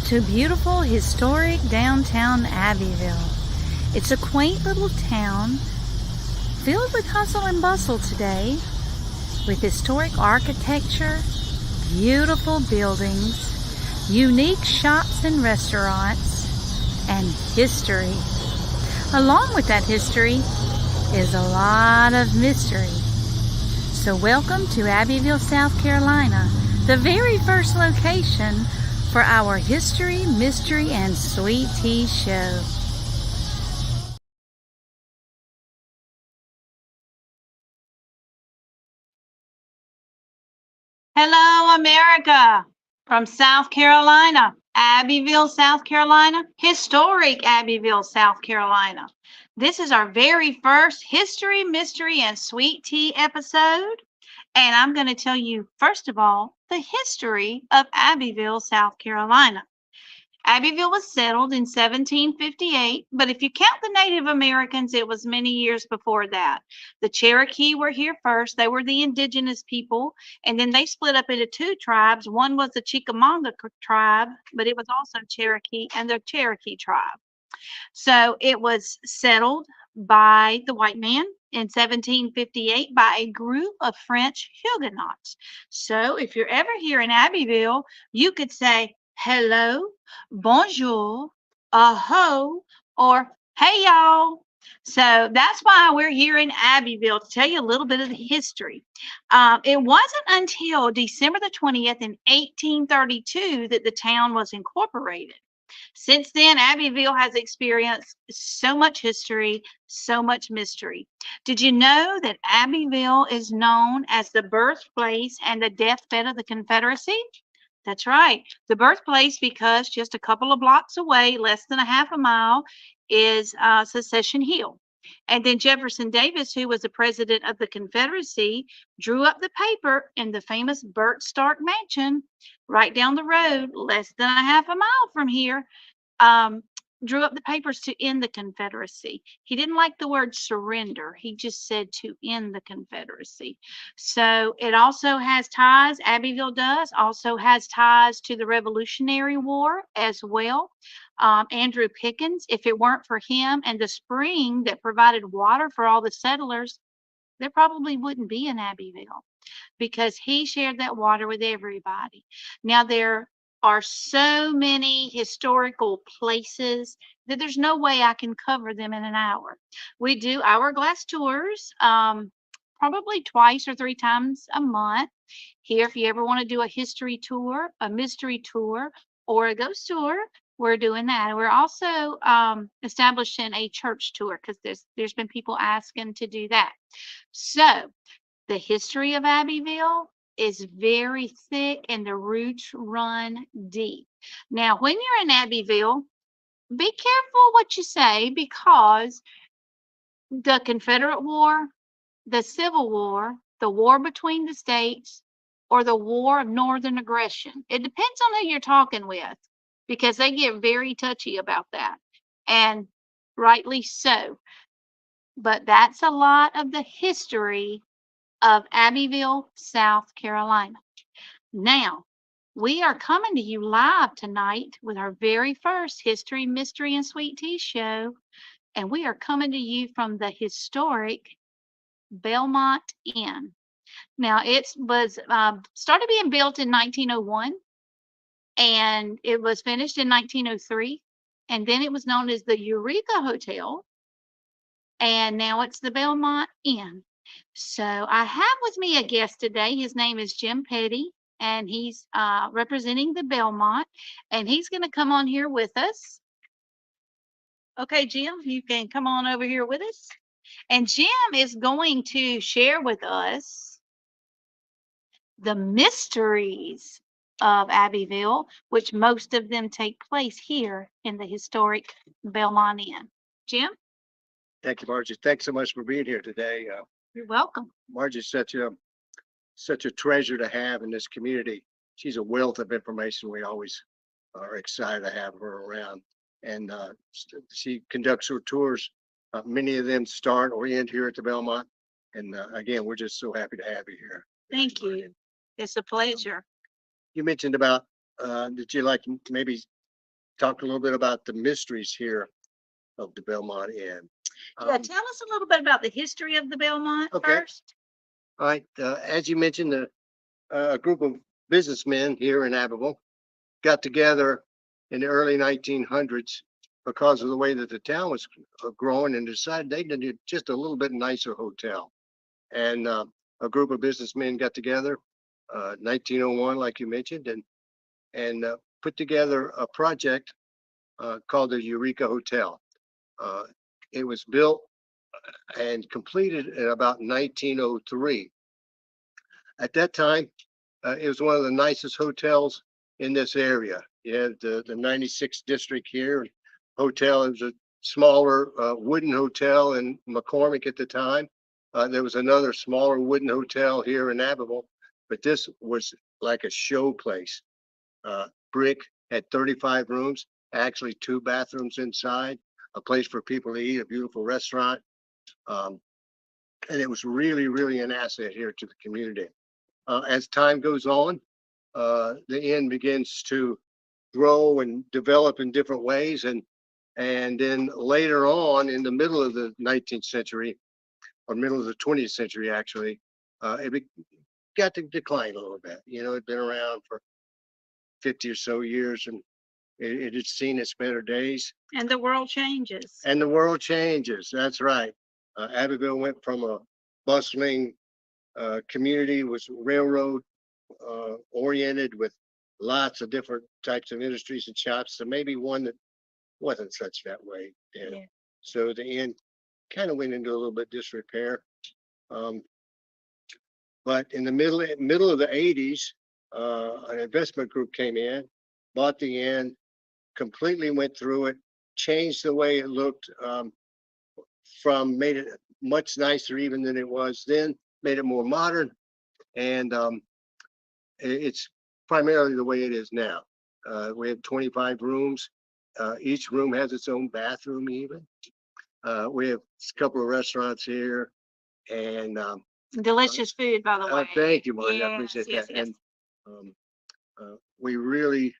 to beautiful, historic downtown Abbeville. It's a quaint little town filled with hustle and bustle today, with historic architecture, beautiful buildings, unique shops and restaurants, and history. Along with that history is a lot of mystery. So welcome to Abbeville, South Carolina, the very first location for our History, Mystery, and Sweet Tea show. Hello, America, from South Carolina, Abbeville, South Carolina, historic Abbeville, South Carolina. This is our very first History, Mystery, and Sweet Tea episode. And I'm going to tell you, first of all, the history of Abbeville, South Carolina. Abbeville was settled in 1758, but if you count the Native Americans, it was many years before that. The Cherokee were here first. They were the indigenous people, and then they split up into two tribes. One was the Chickamauga tribe, but it was also Cherokee and the Cherokee tribe. So it was settled by the white man in 1758 by a group of French Huguenots. So if you're ever here in Abbeville, you could say hello, bonjour, aho, or hey y'all. So that's why we're here in Abbeville to tell you a little bit of the history. It wasn't until December the 20th in 1832 that the town was incorporated. Since then, Abbeville has experienced so much history, so much mystery. Did you know that Abbeville is known as the birthplace and the deathbed of the Confederacy? That's right, the birthplace, because just a couple of blocks away, less than a half a mile, is Secession Hill. And then Jefferson Davis, who was the president of the Confederacy, drew up the paper in the famous Burt Stark Mansion right down the road, less than a half a mile from here. Drew up the papers to end the Confederacy. He didn't like the word surrender. He just said to end the Confederacy. So it also has ties, Abbeville does, also has ties to the Revolutionary War as well. Andrew Pickens, if it weren't for him and the spring that provided water for all the settlers, there probably wouldn't be an Abbeville, because he shared that water with everybody. Now, there are so many historical places that there's no way I can cover them in an hour. We do hourglass tours probably twice or three times a month. Here, if you ever want to do a history tour, a mystery tour, or a ghost tour, we're doing that. We're also establishing a church tour, because there's been people asking to do that. So the history of Abbeville is very thick and the roots run deep. Now, when you're in Abbeville, be careful what you say, because the Confederate War, the Civil War, the war between the states, or the war of Northern aggression, it depends on who you're talking with, because they get very touchy about that, and rightly so. But that's a lot of the history of Abbeville, South Carolina. Now, we are coming to you live tonight with our very first History, Mystery, and Sweet Tea show, and we are coming to you from the historic Belmont Inn. Now, it was started being built in 1901, and it was finished in 1903, and then it was known as the Eureka Hotel, and now it's the Belmont Inn. So I have with me a guest today. His name is Jim Petty, and he's representing the Belmont, and he's going to come on here with us. Okay, Jim, you can come on over here with us. And Jim is going to share with us the mysteries of Abbeville, which most of them take place here in the historic Belmont Inn. Jim? Thank you, Margie. Thanks so much for being here today. You're welcome. Margie's such a treasure to have in this community. She's a wealth of information. We always are excited to have her around. And she conducts her tours. Many of them start or end here at the Belmont. And again, we're just so happy to have you here. Thank you. It's a pleasure. You mentioned about, did you like maybe talk a little bit about the mysteries here of the Belmont Inn. Yeah, tell us a little bit about the history of the Belmont Okay. first. All right, as you mentioned, a group of businessmen here in Abbeville got together in the early 1900s because of the way that the town was growing, and decided they needed just a little bit nicer hotel. And a group of businessmen got together, 1901, like you mentioned, and put together a project called the Eureka Hotel. It was built and completed in about 1903. At that time, it was one of the nicest hotels in this area. You had the 96th district here. Hotel, it was a smaller wooden hotel in McCormick at the time. There was another smaller wooden hotel here in Abbeville, but this was like a show place. Brick, had 35 rooms, actually 2 bathrooms inside, a place for people to eat, a beautiful restaurant. Um, and it was really, really an asset here to the community. As time goes on, the inn begins to grow and develop in different ways. And then later on, in the middle of the 19th century, or middle of the 20th century, actually, it got to decline a little bit. You know, it'd been around for 50 or so years, and it had seen its better days. And the world changes. And the world changes. That's right. Abbeville went from a bustling community, was railroad oriented with lots of different types of industries and shops, to maybe one that wasn't such that way then. Yeah. So the inn kind of went into a little bit disrepair. Um, but in the middle of the 80s, an investment group came in, bought the inn, completely went through it, changed the way it looked, made it much nicer even than it was then, made it more modern, and it's primarily the way it is now. We have 25 rooms. Each room has its own bathroom even. We have a couple of restaurants here, and Delicious food, by the way. thank you, Marty. I Yes, appreciate yes, that. yes. And we really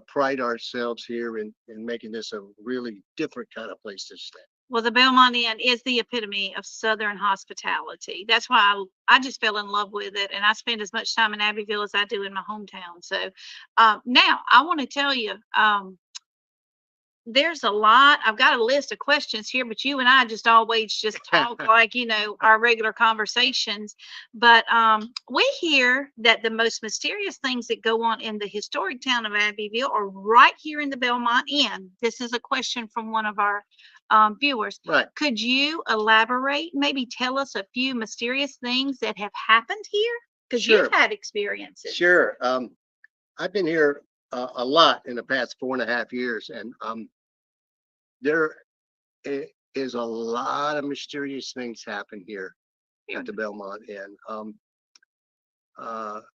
pride ourselves here in making this a really different kind of place to stay. Well, the Belmont Inn is the epitome of Southern hospitality. That's why I just fell in love with it, and I spend as much time in Abbeville as I do in my hometown. So now I want to tell you, there's a lot. I've got a list of questions here, but you and I just always just talk like, our regular conversations. But we hear that the most mysterious things that go on in the historic town of Abbeville are right here in the Belmont Inn. This is a question from one of our viewers. Right. Could you elaborate, maybe tell us a few mysterious things that have happened here? Because Sure. you've had experiences. Sure. I've been here a lot in the past 4.5 years, and there is a lot of mysterious things happen here at the Belmont Inn.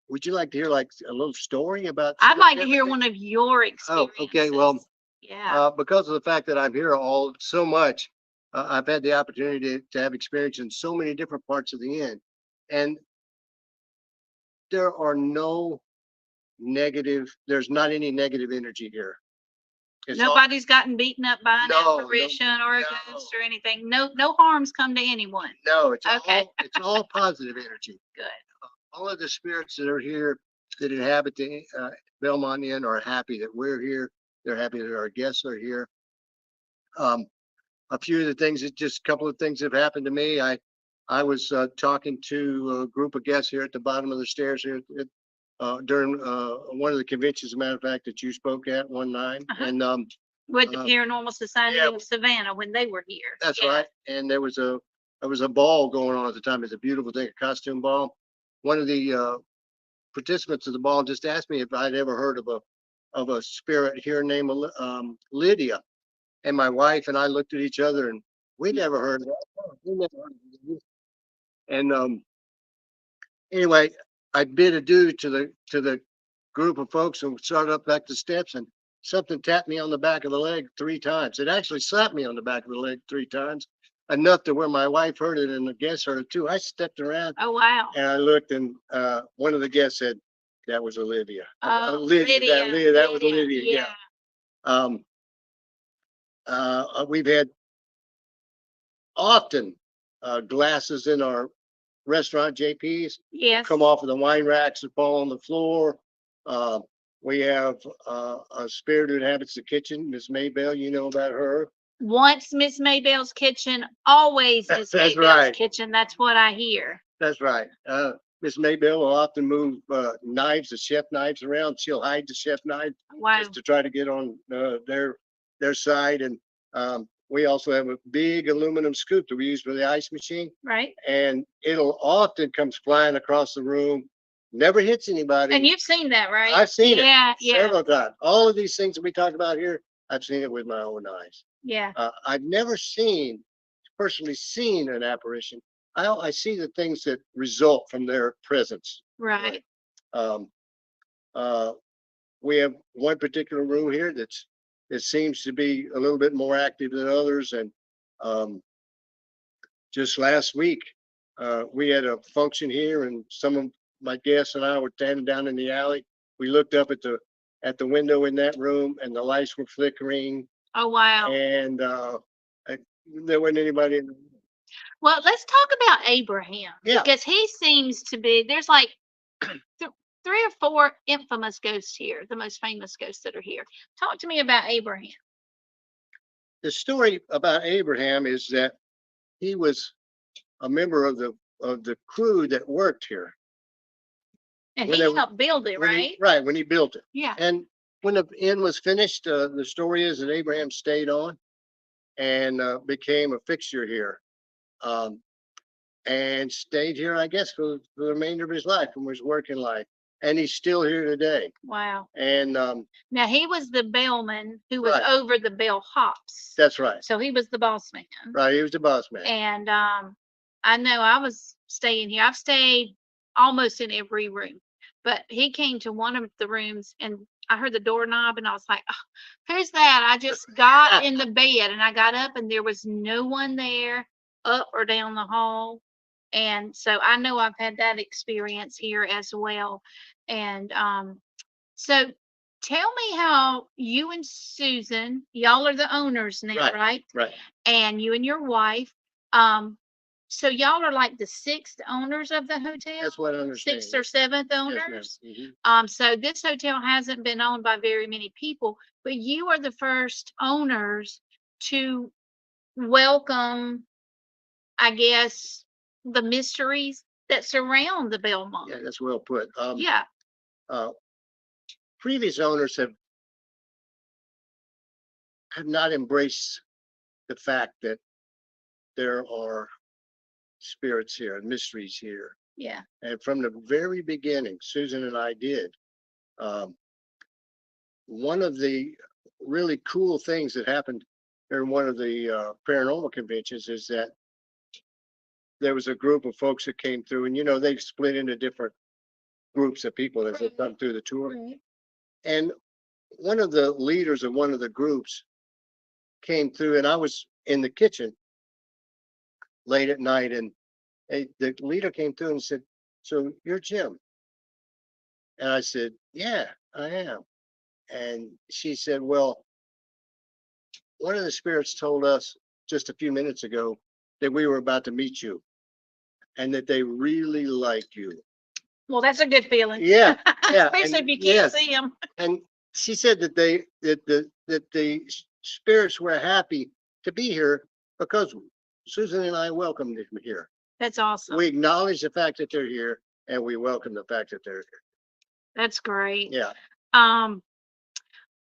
Would you like to hear like a little story about? I'd like to hear one of your experiences. Oh, okay. Well, yeah. because of the fact that I'm here so much, I've had the opportunity to have experience in so many different parts of the inn, and there are there's not any negative energy here. Nobody's gotten beaten up by an apparition or a no. ghost or anything. No harms come to anyone. No, it's Okay. it's all positive energy. Good. All of the spirits that are here that inhabit the Belmont Inn are happy that we're here. They're happy that our guests are here. A few of the things, just a couple of things have happened to me. I was talking to a group of guests here at the bottom of the stairs here during one of the conventions, as a matter of fact, that you spoke at one night. And with the Paranormal Society of Savannah when they were here. That's right. And there was a ball going on at the time. It's a beautiful thing, a costume ball. One of the participants of the ball just asked me if I'd ever heard of a spirit here named Lydia. And my wife and I looked at each other, and we never heard of that. We never heard of it. And anyway, I bid adieu to the group of folks and started up back the steps, and something tapped me on the back of the leg 3 times. It actually slapped me on the back of the leg 3 times, enough to where my wife heard it and the guests heard it too. I stepped around. Oh, wow. And I looked, and one of the guests said, "That was Olivia." Oh, Lydia. That was Lydia. Yeah. Um, we've had often glasses in our restaurant, JP's, Yes. come off of the wine racks and fall on the floor. Uh, we have a spirit who inhabits the kitchen, Miss Maybell. You know about her. Once Miss Maybell's kitchen, always Miss That's Maybell's right. kitchen. That's what I hear. That's right. Miss Maybell will often move knives, the chef knives around. She'll hide the chef knife Wow. just to try to get on their side. And we also have a big aluminum scoop that we use for the ice machine. Right. And it'll often comes flying across the room, never hits anybody. And you've seen that, right? I've seen it Yeah. several times. All of these things that we talk about here, I've seen it with my own eyes. Yeah. I've never personally seen an apparition. I see the things that result from their presence. Right. Um, uh, we have one particular room here it seems to be a little bit more active than others. And just last week, we had a function here, and some of my guests and I were standing down in the alley. We looked up at the window in that room, and the lights were flickering. Oh wow. And there wasn't anybody in the room. Well, let's talk about Abraham. Yeah. Because he seems to be, there's like 3 or 4 infamous ghosts here, the most famous ghosts that are here. Talk to me about Abraham. The story about Abraham is that he was a member of the crew that worked here. And he helped build it, right? When he built it. Yeah. And when the inn was finished, the story is that Abraham stayed on and became a fixture here. And stayed here, I guess, for the remainder of his life and his working life. And he's still here today. Wow. And now he was the bellman who was Right. over the bellhops. That's right. So he was the boss man. Right. He was the boss man. And I know I was staying here. I've stayed almost in every room, but he came to one of the rooms and I heard the doorknob and I was like, oh, who's that? I just got in the bed and I got up and there was no one there up or down the hall. And so I know I've had that experience here as well. And so tell me how you and Susan, y'all are the owners now, Right. right? Right. And you and your wife. So y'all are like the 6th owners of the hotel? That's what I understand. 6th or 7th Yes, owners? ma'am. So this hotel hasn't been owned by very many people, but you are the first owners to welcome, I guess, the mysteries that surround the Belmont. Yeah, that's well put. Yeah. Previous owners have not embraced the fact that there are spirits here and mysteries here. Yeah. And from the very beginning, Susan and I did. One of the really cool things that happened during one of the paranormal conventions is that there was a group of folks that came through, and they've split into different groups of people as they've come through the tour. Right. And one of the leaders of one of the groups came through, and I was in the kitchen late at night, and the leader came through and said, "So you're Jim?" And I said, "Yeah, I am." And she said, "Well, one of the spirits told us just a few minutes ago that we were about to meet you and that they really like you." Well, that's a good feeling. Yeah, yeah. Especially And if you can't yes, see them. and she said that the spirits were happy to be here because Susan and I welcomed them here. That's awesome. We acknowledge the fact that they're here and we welcome the fact that they're here. That's great. Yeah.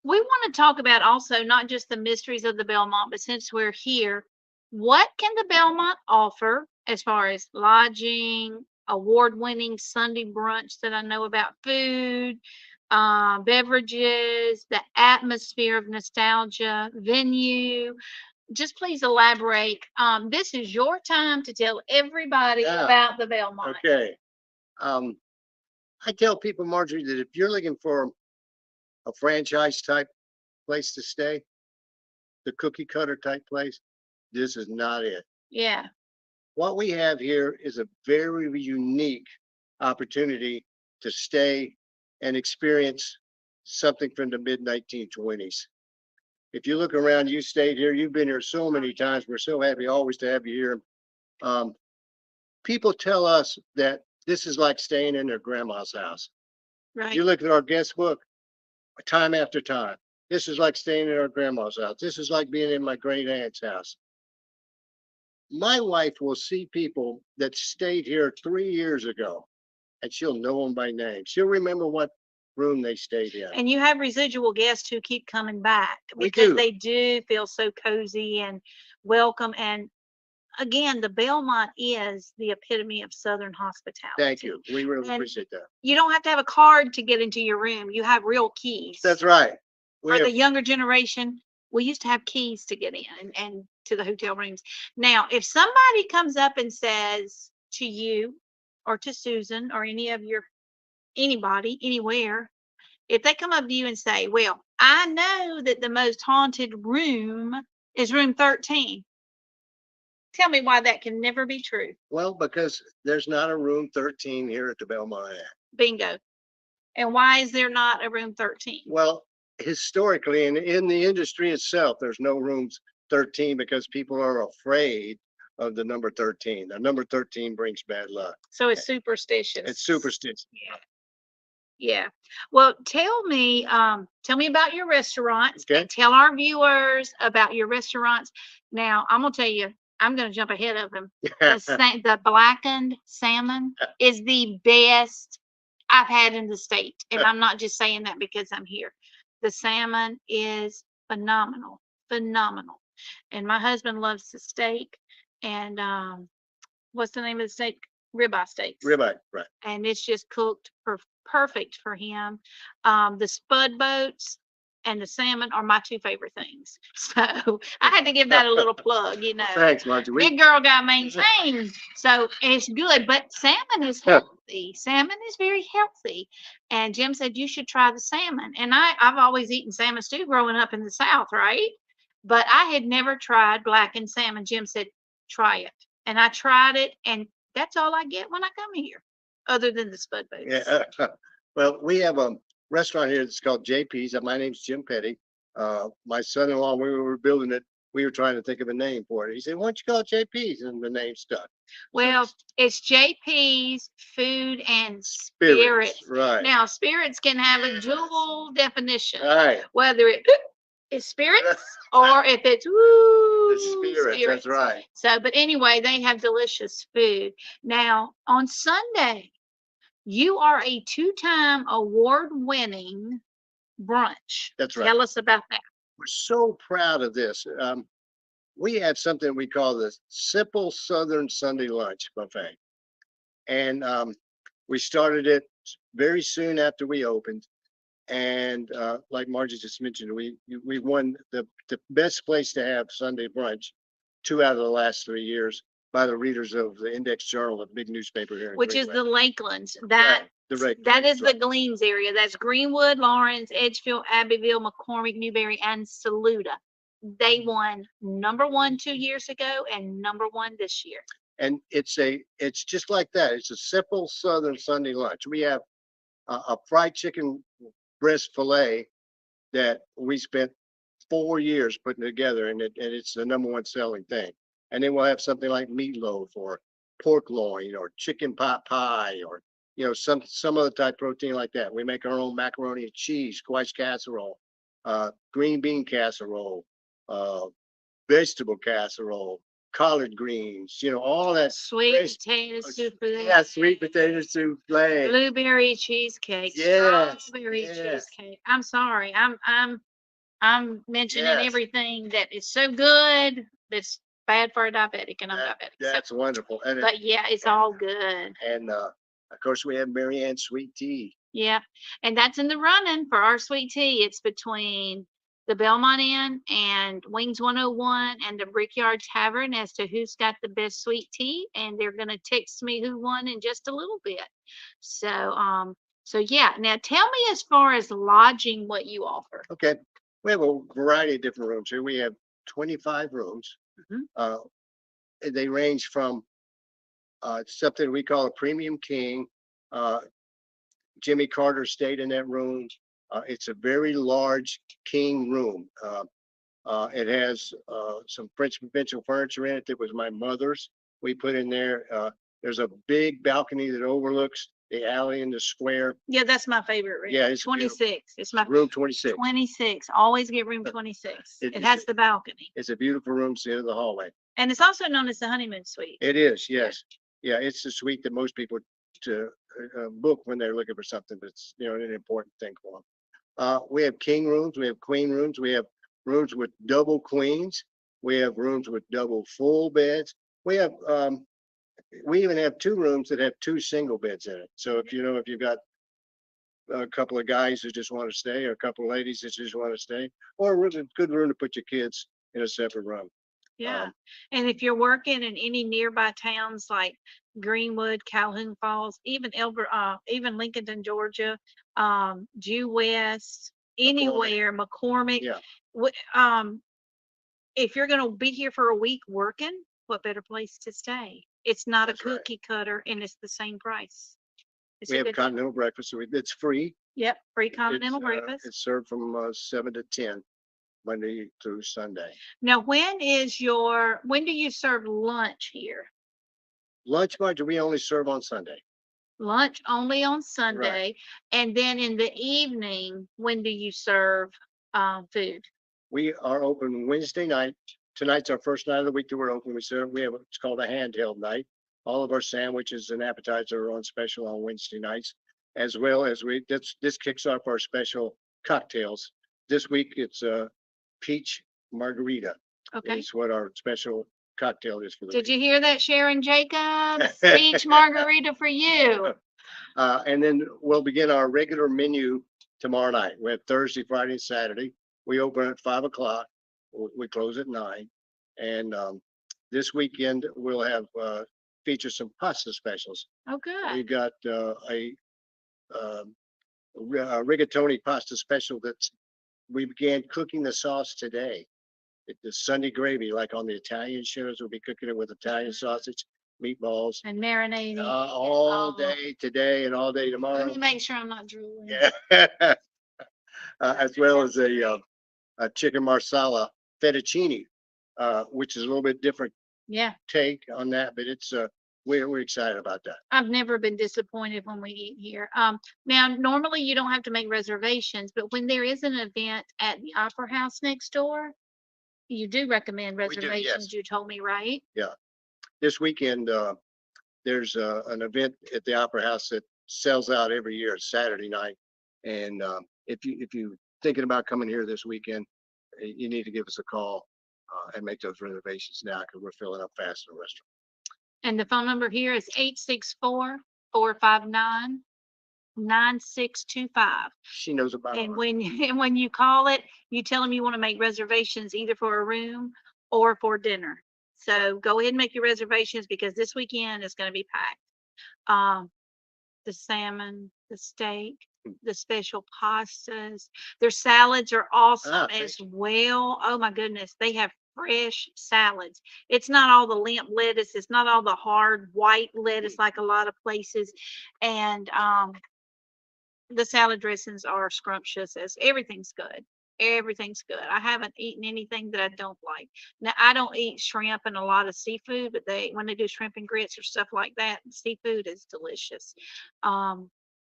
We want to talk about also not just the mysteries of the Belmont, but since we're here, what can the Belmont offer as far as lodging, award-winning Sunday brunch that I know about, food, beverages, the atmosphere of nostalgia, venue? Just please elaborate. This is your time to tell everybody Yeah. about the Belmont. Okay. I tell people, Marjorie, that if you're looking for a franchise type place to stay, the cookie cutter type place, this is not it. Yeah. What we have here is a very unique opportunity to stay and experience something from the mid 1920s. if you look around, you stayed here, you've been here so many times. We're so happy always to have you here. Um, People tell us that this is like staying in their grandma's house. Right. You look at our guest book, time after time. This is like staying in our grandma's house. This is like being in my great aunt's house. My wife will see people that stayed here 3 years ago, and she'll know them by name. She'll remember what room they stayed in. And you have residual guests who keep coming back We because do. they do feel so cozy and welcome. And again, the Belmont is the epitome of Southern hospitality. Thank you. We really And appreciate that. you don't have to have a card to get into your room. You have real keys. That's right. We For have, the younger generation, we used to have keys to get in and to the hotel rooms. Now, if somebody comes up and says to you or to Susan or anybody, anywhere, if they come up to you and say, well, I know that the most haunted room is room 13. Tell me why that can never be true. well, because there's not a room 13 here at the Belmont Inn. Bingo. And why is there not a room 13? Well, historically and in the industry itself, there's no rooms 13 because people are afraid of the number 13. The number 13 brings bad luck. So it's superstitious. It's superstitious. Yeah. Yeah. Well, tell me about your restaurants. Okay. And tell our viewers about your restaurants. Now, I'm gonna tell you, I'm gonna jump ahead of them. The blackened salmon is the best I've had in the state, and I'm not just saying that because I'm here. The salmon is phenomenal, phenomenal. And my husband loves the steak. And what's the name of the steak? Ribeye steaks. Ribeye, right. And it's just cooked perfect for him. The spud boats and the salmon are my two favorite things. So I had to give that a little plug, Thanks, Marjorie. Big girl got maintained. So it's good, but salmon is healthy. Salmon is very healthy. And Jim said, you should try the salmon. And I've always eaten salmon stew growing up in the South, right? But I had never tried blackened salmon. Jim said, try it. And I tried it, and that's all I get when I come here, other than the spud boats. Yeah. Well, we have a restaurant here that's called JP's. My name's Jim Petty. My son-in-law, when we were building it, we were trying to think of a name for it. He said, why don't you call it JP's? And the name stuck. Well, it's JP's Food and Spirits. Right. Now, spirits can have a dual definition. Right. Whether it is spirits or if it's The spirits. That's right. So, but anyway, they have delicious food. Now, on Sunday, you are a two-time award-winning brunch. That's right. Tell us about that. We're so proud of this. We have something we call the Simple Southern Sunday Lunch Buffet. And we started it very soon after we opened. And like Margie just mentioned, we won the best place to have Sunday brunch 2 out of the last 3 years by the readers of the Index Journal, a big newspaper here. Which is the Lakelands. That is the Gleens area. That's Greenwood, Lawrence, Edgefield, Abbeville, McCormick, Newberry, and Saluda. They won #1 2 years ago and #1 this year. And it's just like that. It's a simple Southern Sunday lunch. We have a fried chicken breast fillet that we spent 4 years putting together, and it's the #1 selling thing. And then we'll have something like meatloaf or pork loin or chicken pot pie or some other type protein like that. We make our own macaroni and cheese, squash casserole, green bean casserole, vegetable casserole, collard greens, all that sweet potato souffle. Yeah, sweet potato souffle. Blueberry cheesecake. Yes. Strawberry cheesecake. I'm sorry. I'm mentioning everything that is so good that's bad for a diabetic, and I'm diabetic. That's wonderful. But yeah, it's all good. And of course, we have Mary Ann's sweet tea. Yeah, and that's in the running for our sweet tea. It's between the Belmont Inn and Wings 101 and the Brickyard Tavern as to who's got the best sweet tea, and they're going to text me who won in just a little bit. So yeah. Now tell me, as far as lodging, what you offer. Okay, we have a variety of different rooms here. We have 25 rooms. They range from something we call a premium king. Jimmy Carter stayed in that room. It's a very large king room. It has some French conventional furniture in it that was my mother's. We put in there. There's a big balcony that overlooks the alley in the square. Yeah, that's my favorite room. Yeah, it's beautiful. 26. It's my Room 26. 26. Always get room 26. It It's has the balcony. It's a beautiful room, it's the end of the hallway. And it's also known as the honeymoon suite. It is, yes. Yeah, it's the suite that most people to book when they're looking for something that's, you know, an important thing for them. We have king rooms, we have queen rooms, we have rooms with double queens, we have rooms with double full beds. We even have two rooms that have two single beds in it. So if you've got a couple of guys who just want to stay, or a couple of ladies that just want to stay, or a really good room to put your kids in a separate room. Yeah. And if you're working in any nearby towns like Greenwood, Calhoun Falls, even even Lincolnton, Georgia, Due West, anywhere, McCormick. Yeah. If you're going to be here for a week working, what better place to stay? It's not That's a cookie cutter, and it's the same price. We have continental breakfast, so it's free. Yep, free continental breakfast. It's served from 7 to 10, Monday through Sunday. Now, when do you serve lunch here? Lunch, Marjorie, we only serve on Sunday. Lunch only on Sunday. Right. And then in the evening, when do you serve food? We are open Wednesday night. Tonight's our first night of the week that we're open. We have what's called a handheld night. All of our sandwiches and appetizers are on special on Wednesday nights, as well as this kicks off our special cocktails. This week it's a peach margarita. Okay. Is what our special cocktail is for the Did week. you hear that, Sharon Jacobs? Peach margarita for you. And then we'll begin our regular menu tomorrow night. We have Thursday, Friday, and Saturday. We open at 5 o'clock. We close at 9. And this weekend we'll have feature some pasta specials. Oh, good. We've got a rigatoni pasta special we began cooking the sauce today. It's Sunday gravy, like on the Italian shows. We'll be cooking it with Italian sausage, meatballs, and marinating all day today and all day tomorrow. Let me make sure I'm not drooling. Yeah. As well as a chicken marsala fettuccine, which is a little bit different take on that, but it's we're excited about that. I've never been disappointed when we eat here. Now normally you don't have to make reservations, but when there is an event at the Opera House next door, you do recommend reservations. Yes. You told me, right? Yeah. This weekend there's an event at the Opera House that sells out every year. It's Saturday night, and if you thinking about coming here this weekend, you need to give us a call and make those reservations now, because we're filling up fast in the restaurant. And the phone number here is 864-459-9625. She knows about it. And when you call it, you tell them you want to make reservations either for a room or for dinner. So go ahead and make your reservations, because this weekend is going to be packed. The salmon, the steak, the special pastas, their salads are awesome as well. Oh my goodness, they have fresh salads. It's not all the limp lettuce. It's not all the hard white lettuce like a lot of places. And the salad dressings are scrumptious. As everything's good. Everything's good. I haven't eaten anything that I don't like. Now, I don't eat shrimp and a lot of seafood, but when they do shrimp and grits or stuff like that, seafood is delicious.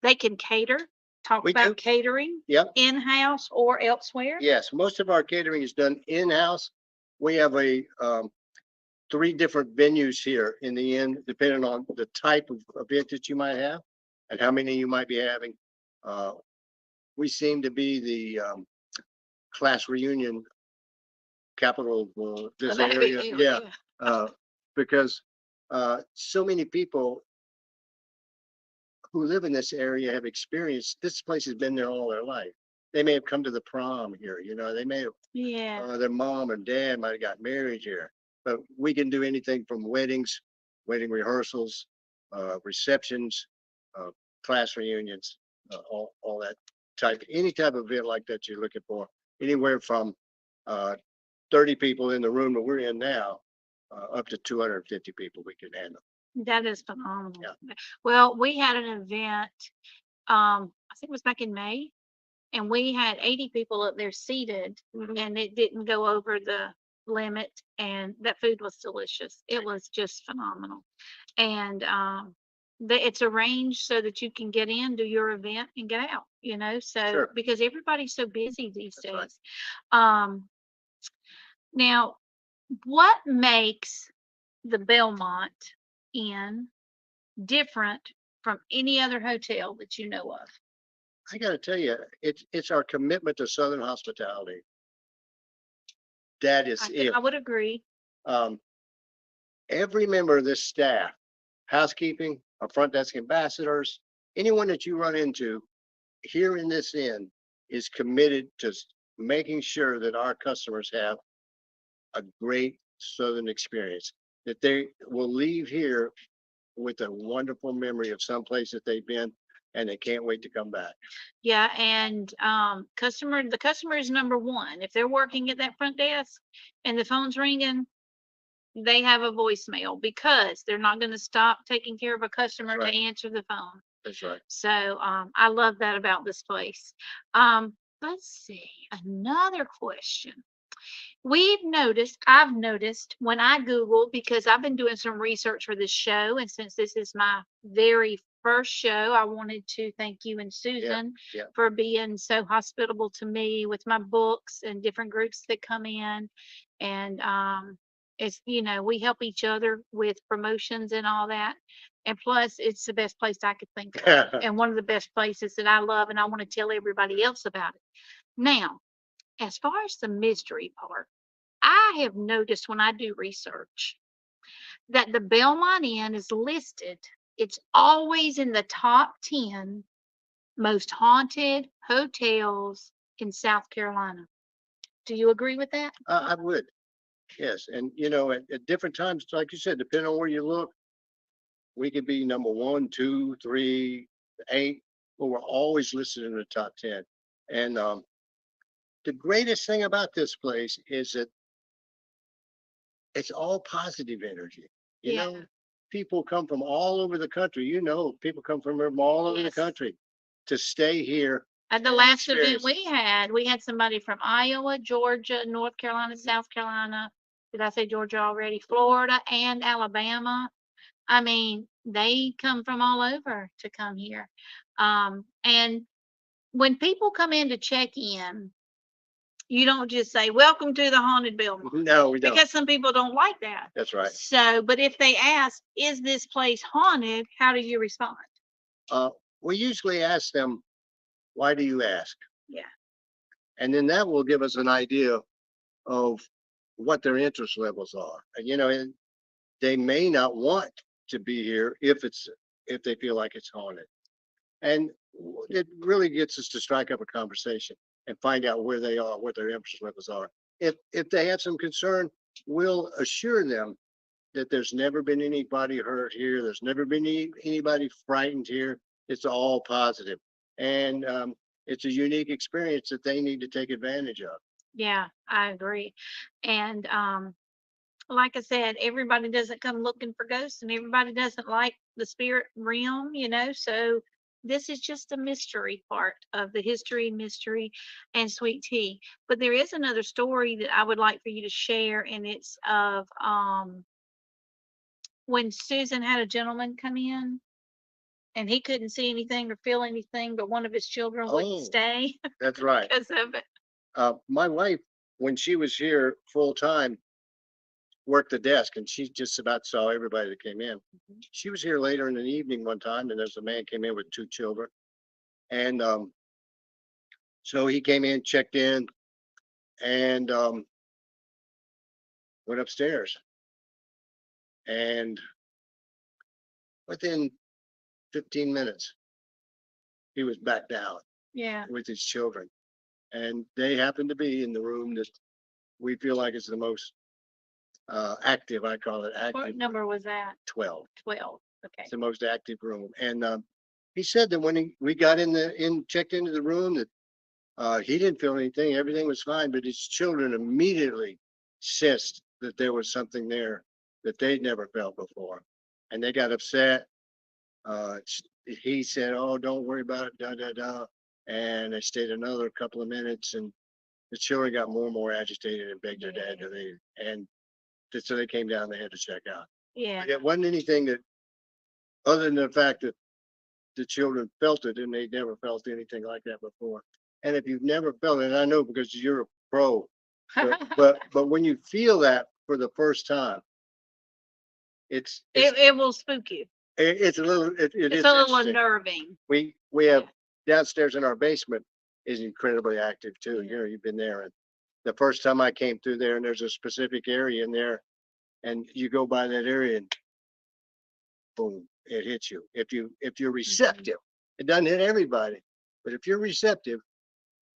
They can cater. Talk about catering. Yep. In-house or elsewhere. Yes, most of our catering is done in-house. We have 3 different venues here in the inn, depending on the type of event that you might have and how many you might be having. We seem to be the class reunion capital of this area. Yeah, because so many people who live in this area have experienced this place has been there all their life. They may have come to the prom here, they may have their mom and dad might have got married here. But we can do anything from weddings, wedding rehearsals, receptions, class reunions, all that any type of event like that you're looking for. Anywhere from 30 people in the room that we're in now, up to 250 people we can handle. That is phenomenal. Yeah. Well, we had an event, I think it was back in May, and we had 80 people up there seated, and it didn't go over the limit, and that food was delicious. It was just phenomenal. And it's arranged so that you can get in, do your event, and get out, so Sure. because everybody's so busy these That's right. days. Now, what makes the Belmont Inn different from any other hotel that you know of? I got to tell you, it's our commitment to Southern hospitality. That is it. I would agree. Every member of this staff, housekeeping, our front desk ambassadors, anyone that you run into here in this inn is committed to making sure that our customers have a great Southern experience, that they will leave here with a wonderful memory of some place that they've been and they can't wait to come back. Yeah, and the customer is number one. If they're working at that front desk and the phone's ringing, they have a voicemail because they're not going to stop taking care of a customer That's right. to answer the phone. That's right. So I love that about this place. Let's see, another question. I've noticed when I Google, because I've been doing some research for this show, and since this is my very first show, I wanted to thank you and Susan yeah. for being so hospitable to me with my books and different groups that come in. And it's, we help each other with promotions and all that. And plus, it's the best place I could think of, and one of the best places that I love, and I want to tell everybody else about it. Now, as far as the mystery part, I have noticed when I do research that the Belmont Inn is listed. It's always in the top 10 most haunted hotels in South Carolina. Do you agree with that? I would. Yes. And, at different times, like you said, depending on where you look, we could be number 1, 2, 3, 8, but we're always listed in the top 10. And the greatest thing about this place is that it's all positive energy. People come from all over the country. People come from all over the country to stay here. At the last event we had somebody from Iowa, Georgia, North Carolina, South Carolina. Did I say Georgia already? Florida and Alabama. I mean, they come from all over to come here. And when people come in to check in, you don't just say, "Welcome to the haunted building." No, we don't. Because some people don't like that. That's right. So, but if they ask, "Is this place haunted?" How do you respond? We usually ask them, "Why do you ask?" Yeah. And then that will give us an idea of what their interest levels are. And, they may not want to be here if they feel like it's haunted. And it really gets us to strike up a conversation and find out where they are, what their interest levels are. If they have some concern, we'll assure them that there's never been anybody hurt here. There's never been anybody frightened here. It's all positive. And it's a unique experience that they need to take advantage of. Yeah, I agree. And like I said, everybody doesn't come looking for ghosts, and everybody doesn't like the spirit realm, so this is just a mystery part of the history, mystery, and sweet tea. But there is another story that I would like for you to share, and it's of when Susan had a gentleman come in and he couldn't see anything or feel anything, but one of his children wouldn't stay That's right. because of it. My wife, when she was here full time, worked the desk, and she just about saw everybody that came in. She was here later in the evening one time, and there's a man came in with 2 children. And so he came in, checked in, and went upstairs. And within 15 minutes, he was back down with his children. And they happened to be in the room that we feel like is the most active. I call it active. What number was that? 12. 12. Okay. It's the most active room. And he said that when we got checked into the room, that he didn't feel anything. Everything was fine, but his children immediately sensed that there was something there that they'd never felt before. And they got upset. He said, "Oh, don't worry about it, da, da, da." and they stayed another couple of minutes, and the children got more and more agitated and begged their dad to leave. And so they came down, they had to check out. Yeah. It wasn't anything that, other than the fact that the children felt it, and they never felt anything like that before. And if you've never felt it, and I know because you're a pro, but when you feel that for the first time, it's it will spook you. it's a little it It's is a little interesting. unnerving. We have downstairs in our basement is incredibly active too. Yeah. You know, you've been there, and the first time I came through there, and there's a specific area in there, and you go by that area, and boom, it hits you. If you're receptive, it doesn't hit everybody, but if you're receptive,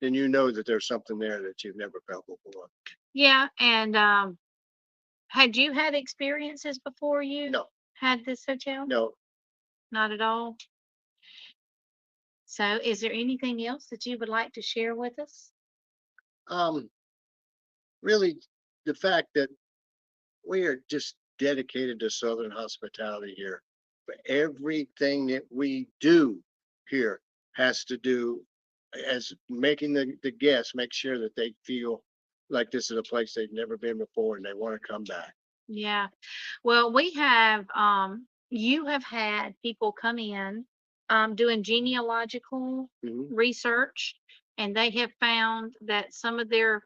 then you know that there's something there that you've never felt before. Yeah, and had you had experiences before you No, had this hotel? no. Not at all. So, is there anything else that you would like to share with us? Um, really, the fact that we are just dedicated to Southern hospitality here. But everything that we do here has to do as making the guests make sure that they feel like this is a place they've never been before and they want to come back. Yeah. Well, we have you have had people come in doing genealogical Mhm. research, and they have found that some of their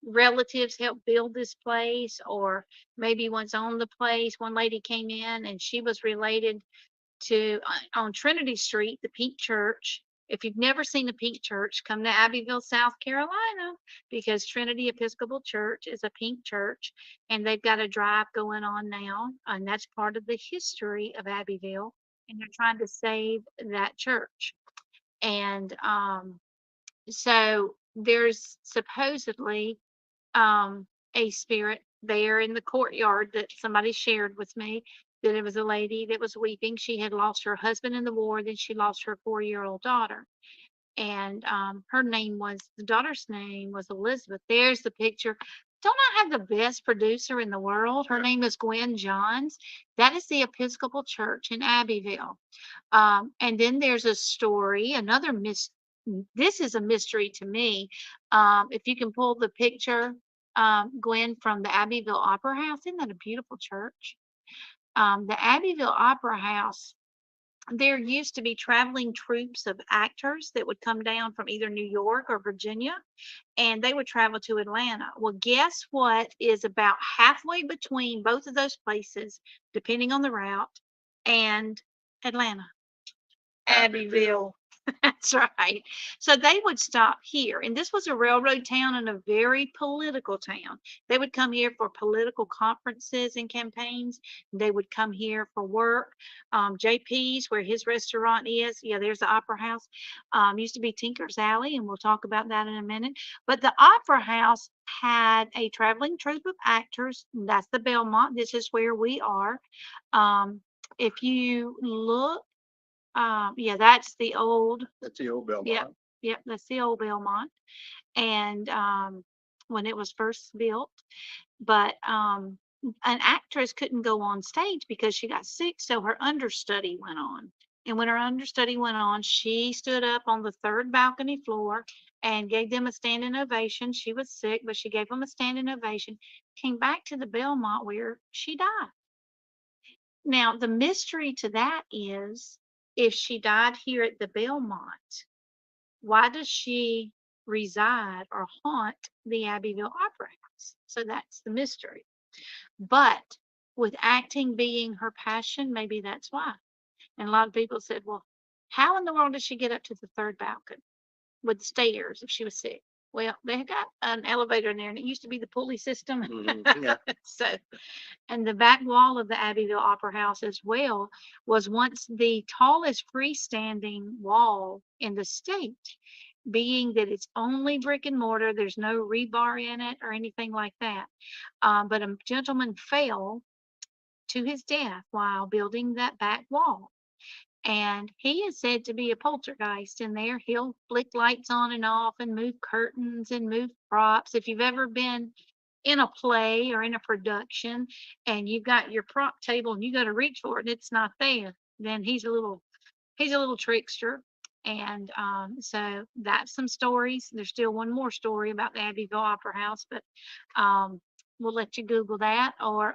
relatives helped build this place, or maybe once owned the place. One lady came in and she was related to on Trinity Street, the Pink Church. If you've never seen the Pink Church, come to Abbeville, South Carolina, because Trinity Episcopal Church is a pink church, and they've got a drive going on now, and that's part of the history of Abbeville, and they're trying to save that church. And so there's supposedly a spirit there in the courtyard that somebody shared with me, that it was a lady that was weeping. She had lost her husband in the war, then she lost her 4-year-old daughter. And her name was, the daughter's name was Elizabeth. There's the picture. Don't I have the best producer in the world? Her name is Gwen Johns. That is the Episcopal Church in Abbeville. And then there's a story, another this is a mystery to me. If you can pull the picture, Gwen, from the Abbeville Opera House. Isn't that a beautiful church? The Abbeville Opera House, there used to be traveling troops of actors that would come down from either New York or Virginia, and they would travel to Atlanta. Well, guess what is about halfway between both of those places, depending on the route, and Atlanta? Abbeville. That's right. So they would stop here, and this was a railroad town and a very political town. They would come here for political conferences and campaigns. They would come here for work. JP's, where his restaurant is, yeah, there's the Opera House. Used to be Tinker's Alley, and we'll talk about that in a minute. But the Opera House had a traveling troupe of actors. That's the Belmont. This is where we are. If you look, yeah, that's the old, That's the old Belmont. yep, that's the old Belmont. And when it was first built, but an actress couldn't go on stage because she got sick, so her understudy went on. And when her understudy went on, she stood up on the third balcony floor and gave them a standing ovation. She was sick, but she gave them a standing ovation, came back to the Belmont where she died. Now, the mystery to that is, if she died here at the Belmont, why does she reside or haunt the Abbeville Opera House? So that's the mystery. But with acting being her passion, maybe that's why. And a lot of people said, well, how in the world did she get up to the third balcony with stairs if she was sick? Well, they got an elevator in there, and it used to be the pulley system. Yeah. So, and the back wall of the Abbeville Opera House as well was once the tallest freestanding wall in the state, being that it's only brick and mortar. There's no rebar in it or anything like that. But a gentleman fell to his death while building that back wall. And he is said to be a poltergeist in there. He'll flick lights on and off and move curtains and move props. If you've ever been in a play or in a production and you've got your prop table and you got to reach for it and it's not there, then he's a little trickster. And so that's some stories. There's still one more story about the Abbeville Opera House, but we'll let you Google that. Or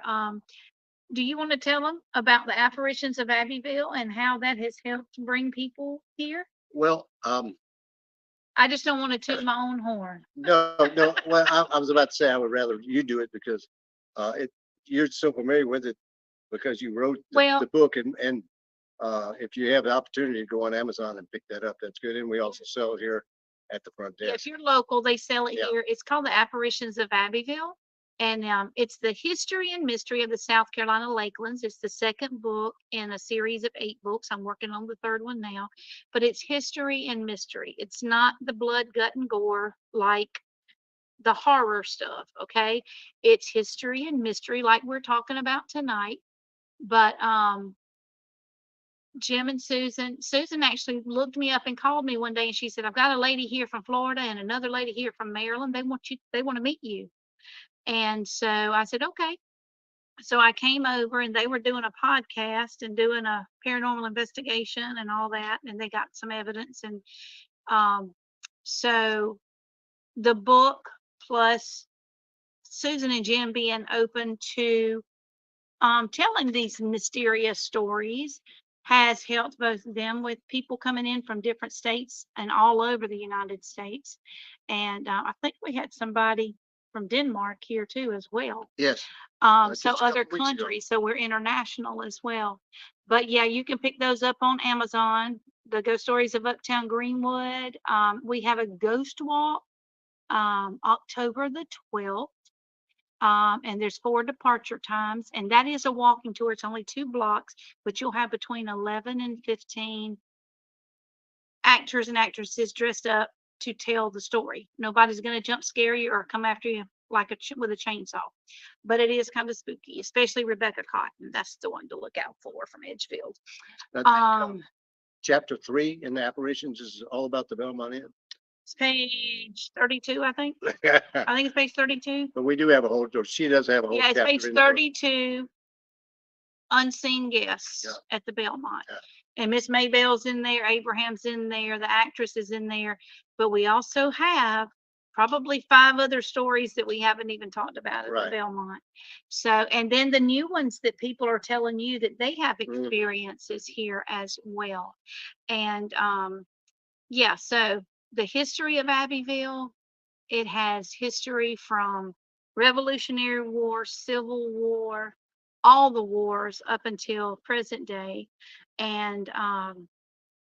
do you want to tell them about the apparitions of Abbeville and how that has helped bring people here? Well, I just don't want to toot my own horn. no, no. Well, I was about to say I would rather you do it because you're so familiar with it because you wrote Well, the book, and if you have the opportunity to go on Amazon and pick that up, that's good. And we also sell it here at the front yeah, if desk. you're local, they sell it Yeah. here. It's called The Apparitions of Abbeville. And it's the history and mystery of the South Carolina Lakelands. It's the second book in a series of 8 books. I'm working on the third one now, but it's history and mystery. It's not the blood, gut, and gore like the horror stuff. Okay. It's history and mystery like we're talking about tonight. But Jim and Susan actually looked me up and called me one day and she said, I've got a lady here from Florida and another lady here from Maryland. They want to meet you. And so I said, okay. So I came over and they were doing a podcast and doing a paranormal investigation and all that. And they got some evidence. And um, so the book plus Susan and Jim being open to telling these mysterious stories has helped both of them with people coming in from different states and all over the United States. And I think we had somebody from Denmark here too as well. Yes. So Just a other couple weeks ago. countries, so we're international as well. But yeah, you can pick those up on Amazon. The Ghost Stories of Uptown Greenwood. We have a ghost walk October the 12th. And there's 4 departure times, and that is a walking tour. It's only 2 blocks, but you'll have between 11 and 15 actors and actresses dressed up to tell the story. Nobody's going to jump scare you or come after you like with a chainsaw, but it is kind of spooky, especially Rebecca Cotton. That's the one to look out for from Edgefield. Chapter 3 in the apparitions is all about the Belmont Inn. It's page 32, I think. I think it's page 32. But we do have a whole, or she does have a whole Yeah, it's chapter page in the book. 32. Unseen guests Yeah. at the Belmont. Yeah. And Miss Maybell's in there, Abraham's in there, the actress is in there. But we also have probably 5 other stories that we haven't even talked about at the Belmont. So, and then the new ones that people are telling you that they have experiences here as well. And yeah, so the history of Abbeville, it has history from Revolutionary War, Civil War, all the wars up until present day. And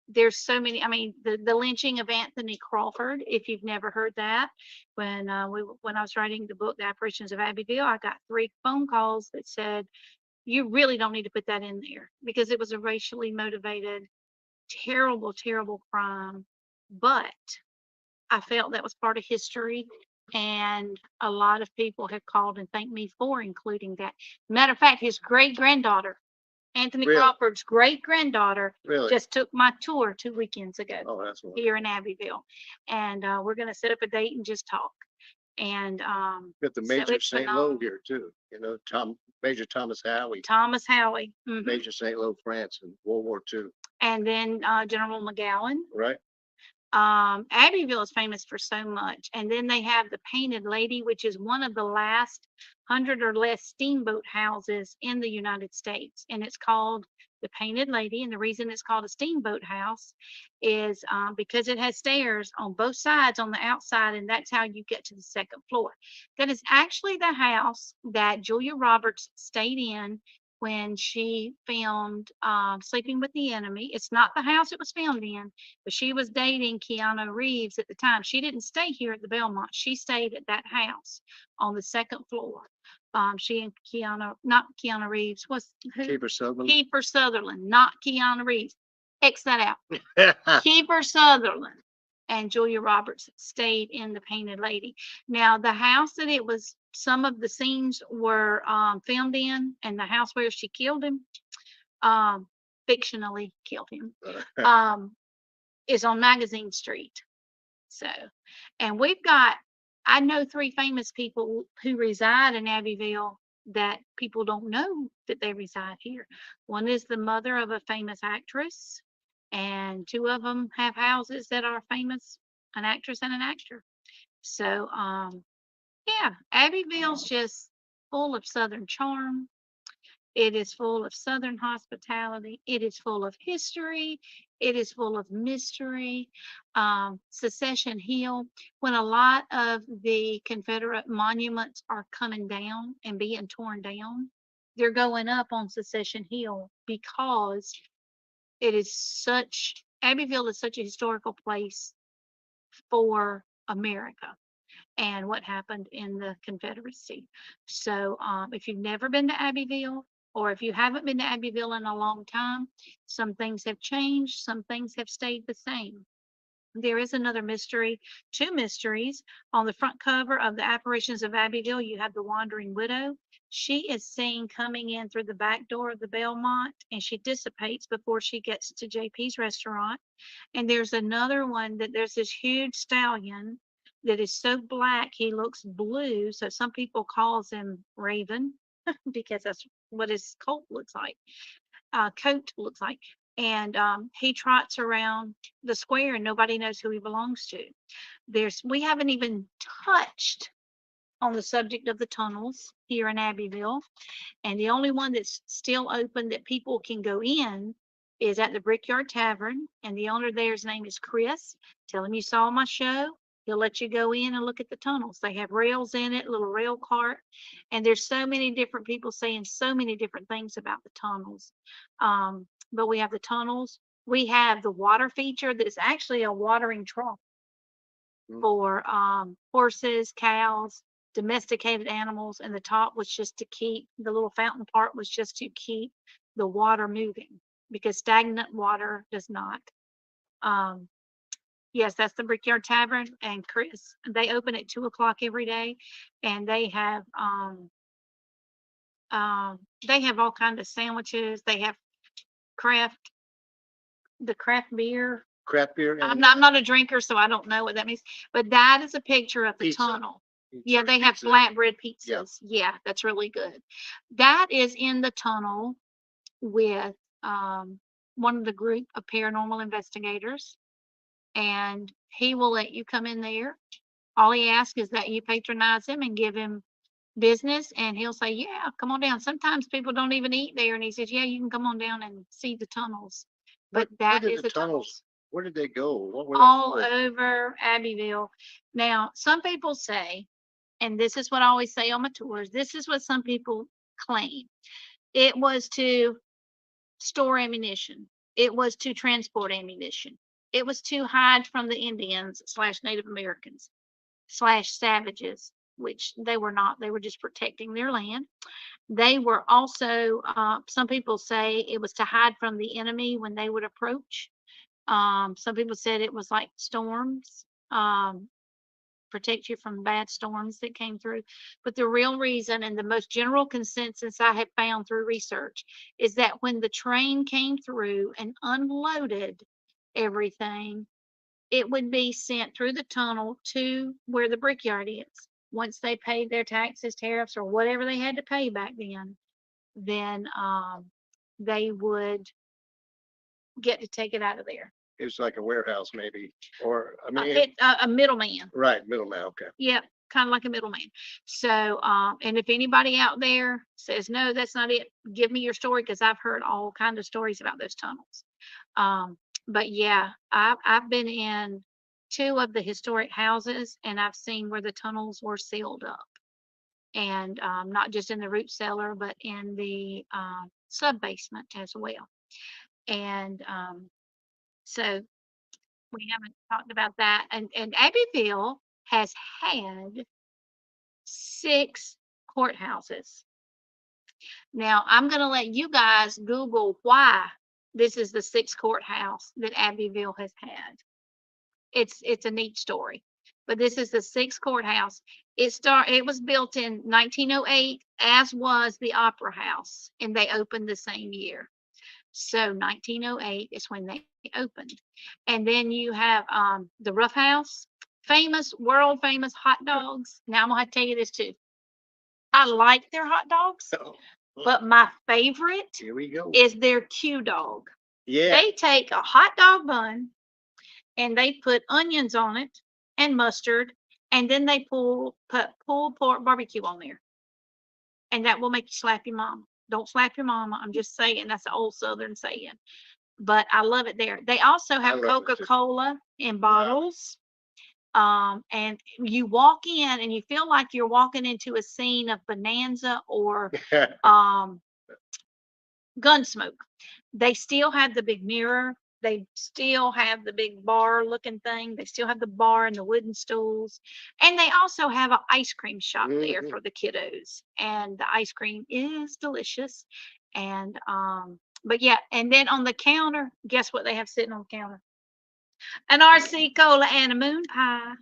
there's so many. I mean, the lynching of Anthony Crawford, if you've never heard that, when I was writing the book, The Apparitions of Abbeville, I got 3 phone calls that said, you really don't need to put that in there because it was a racially motivated, terrible, terrible crime. But I felt that was part of history. And a lot of people have called and thanked me for including that. Matter of fact, his great granddaughter, Anthony Crawford's great granddaughter, just took my tour 2 weekends ago. Oh, that's here in Abbeville. And we're going to set up a date and just talk. And got the Major St. Lo here too. You know, Major Thomas Howie. Major St. Lo, France in World War II. And then General McGowan. Right. Abbeville is famous for so much. And then they have the Painted Lady, which is one of the last 100 or less steamboat houses in the United States. And it's called the Painted Lady. And the reason it's called a steamboat house is because it has stairs on both sides on the outside. And that's how you get to the 2nd floor. That is actually the house that Julia Roberts stayed in when she filmed Sleeping with the Enemy. It's not the house it was filmed in, but she was dating Keanu Reeves at the time. She didn't stay here at the Belmont. She stayed at that house on the 2nd floor. She and not Keanu Reeves, Kiefer Sutherland. Kiefer Sutherland, not Keanu Reeves. X that out. Kiefer Sutherland and Julia Roberts stayed in the Painted Lady. Now, the house that it was, some of the scenes were filmed in, and the house where she killed him, fictionally killed him, is on Magazine Street. So, and I know 3 famous people who reside in Abbeville that people don't know that they reside here. One is the mother of a famous actress. and two of them have houses that are famous, an actress and an actor. So, yeah, Abbeville's just full of Southern charm. It is full of Southern hospitality. It is full of history. It is full of mystery. Secession Hill, when a lot of the Confederate monuments are coming down and being torn down, they're going up on Secession Hill because Abbeville is such a historical place for America and what happened in the Confederacy. So, if you've never been to Abbeville, or if you haven't been to Abbeville in a long time, some things have changed, some things have stayed the same. There is another mystery, two mysteries. On the front cover of the Apparitions of Abbeville, you have the Wandering Widow. She is seen coming in through the back door of the Belmont, and she dissipates before she gets to JP's restaurant. And there's another one that there's this huge stallion that is so black he looks blue. So some people calls him Raven because that's what his coat looks like. And he trots around the square and nobody knows who he belongs to. We haven't even touched on the subject of the tunnels here in Abbeville. And the only one that's still open that people can go in is at the Brickyard Tavern. And the owner there's name is Chris. Tell him you saw my show. He'll let you go in and look at the tunnels. They have rails in it, little rail cart. And there's so many different people saying so many different things about the tunnels. But we have the tunnels. We have the water feature that's actually a watering trough for horses, cows, domesticated animals, and the top was just to keep the little fountain part was just to keep the water moving because stagnant water does not. Yes, that's the Brickyard Tavern and Chris. They open at 2 o'clock every day, and they have all kinds of sandwiches. They have the craft beer. Craft beer I'm and not a drinker, so I don't know what that means. But that is a picture of the Pizza. tunnel. pizza, Yeah, they have pizza. flatbread pizzas. Yeah, that's really good. That is in the tunnel with one of the group of paranormal investigators, and he will let you come in there. All he asks is that you patronize him and give him business, and he'll say, "Yeah, come on down." Sometimes people don't even eat there, and he says, "Yeah, you can come on down and see the tunnels." But Where that did is the the tunnels tunnels? Where did they go? What were they all for? over Abbeville. Now, some people say, and this is what I always say on my tours, this is what some people claim. It was to store ammunition. It was to transport ammunition. It was to hide from the Indians / Native Americans / savages, which they were not. They were just protecting their land. They were also, some people say it was to hide from the enemy when they would approach. Some people said it was like storms, protect you from bad storms that came through. But the real reason and the most general consensus I have found through research is that when the train came through and unloaded everything, it would be sent through the tunnel to where the brickyard is. Once they paid their taxes, tariffs, or whatever they had to pay back then they would get to take it out of there. It was like a warehouse maybe, or I mean, A middleman. right, middleman, okay. Yep, kind of like a middleman. So, and if anybody out there says, no, that's not it, give me your story because I've heard all kinds of stories about those tunnels. But yeah, I've been in 2 of the historic houses and I've seen where the tunnels were sealed up. And not just in the root cellar, but in the sub basement as well. And so we haven't talked about that. And Abbeville has had 6 courthouses. Now, I'm going to let you guys Google why this is the 6th courthouse that Abbeville has had. It's a neat story, but this is the 6th courthouse. It was built in 1908, as was the Opera House, and they opened the same year. So 1908 is when they opened. And then you have the Rough House, world famous hot dogs. Now I'm gonna have to tell you this too. I like their hot dogs, So, but my favorite here we go. is their Q dog. Yeah. They take a hot dog bun and they put onions on it and mustard, and then they put pulled pork barbecue on there, and that will make you slap your mama. Don't slap your mama. I'm just saying that's an old Southern saying, but I love it there. They also have Coca-Cola in bottles. And you walk in and you feel like you're walking into a scene of Bonanza or Gunsmoke. They still have the big mirror. They still have the big bar looking thing. They still have the bar and the wooden stools. And they also have an ice cream shop there for the kiddos. And the ice cream is delicious. And but yeah, and then on the counter, guess what they have sitting on the counter? An RC cola and a moon pie.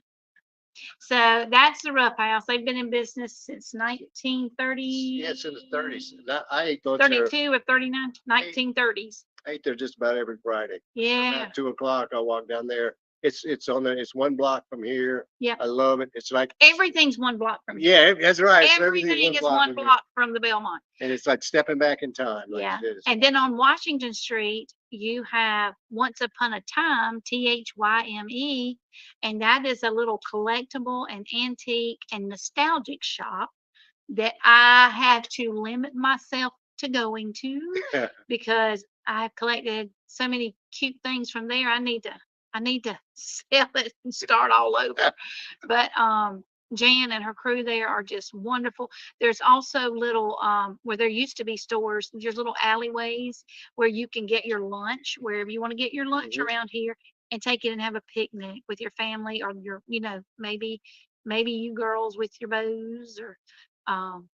So that's the Rough House. They've been in business since 1930. Yeah, it's in the 30s. I ate those 32 or 39, 1930s. I ate there just about every Friday. Yeah. About 2 o'clock, I walk down there. It's on it's 1 block from here. Yeah. I love it. It's like everything's 1 block from here. Yeah, that's right. Everything is 1 block from the Belmont. And it's like stepping back in time. Like yeah. And then on Washington Street, you have Once Upon a Time, THYME, and that is a little collectible and antique and nostalgic shop that I have to limit myself to going to because I've collected so many cute things from there. I need to sell it and start all over. But Jan and her crew there are just wonderful. There's also little where there used to be stores, there's little alleyways where you can get your lunch wherever you want to get your lunch around here and take it and have a picnic with your family or your, maybe you girls with your beaux or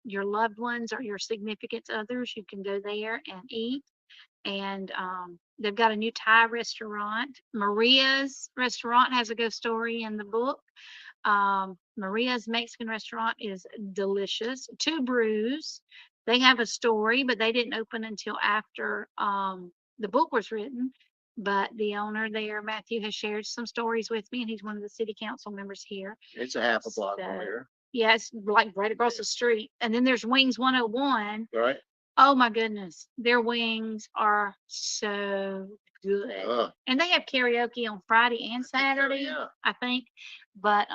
your loved ones or your significant others. You can go there and eat. And they've got a new Thai restaurant. Maria's restaurant has a ghost story in the book. Maria's Mexican restaurant is delicious. Two Brews, they have a story, but they didn't open until after the book was written. But the owner there, Matthew, has shared some stories with me, and he's one of the city council members here. It's a half a block from here. Yeah, it's like right across the street. And then there's Wings 101. Right. Oh my goodness, their wings are so good. And they have karaoke on Friday and Saturday, I think. But